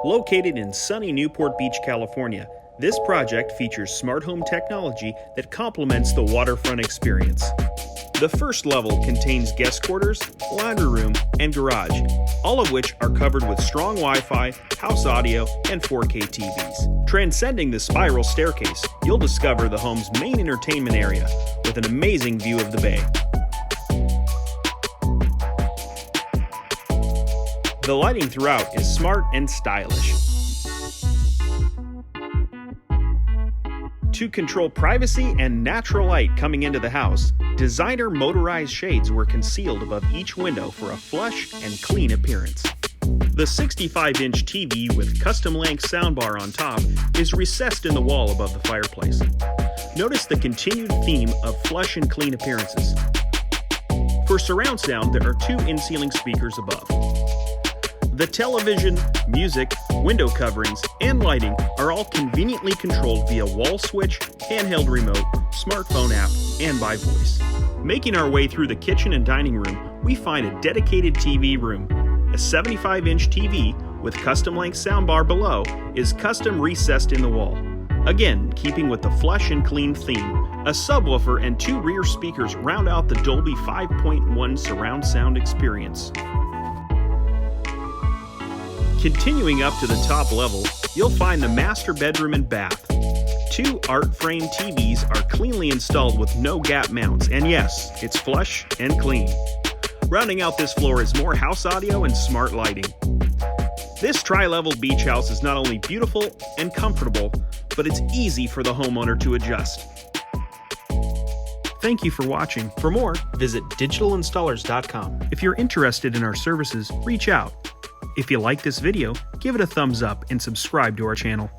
Located in sunny Newport Beach, California, this project features smart home technology that complements the waterfront experience. The first level contains guest quarters, laundry room, and garage, all of which are covered with strong Wi-Fi, house audio, and 4K TVs. Transcending the spiral staircase, you'll discover the home's main entertainment area with an amazing view of the bay. The lighting throughout is smart and stylish. To control privacy and natural light coming into the house, designer motorized shades were concealed above each window for a flush and clean appearance. The 65-inch TV with custom-length soundbar on top is recessed in the wall above the fireplace. Notice the continued theme of flush and clean appearances. For surround sound, there are two in-ceiling speakers above. The television, music, window coverings, and lighting are all conveniently controlled via wall switch, handheld remote, smartphone app, and by voice. Making our way through the kitchen and dining room, we find a dedicated TV room. A 75-inch TV with custom-length soundbar below is custom recessed in the wall. Again, keeping with the flush and clean theme, a subwoofer and two rear speakers round out the Dolby 5.1 surround sound experience. Continuing up to the top level, you'll find the master bedroom and bath. Two art frame TVs are cleanly installed with no gap mounts, and yes, it's flush and clean. Rounding out this floor is more house audio and smart lighting. This tri-level beach house is not only beautiful and comfortable, but it's easy for the homeowner to adjust. Thank you for watching. For more, visit digitalinstallers.com. If you're interested in our services, reach out. If you like this video, give it a thumbs up and subscribe to our channel.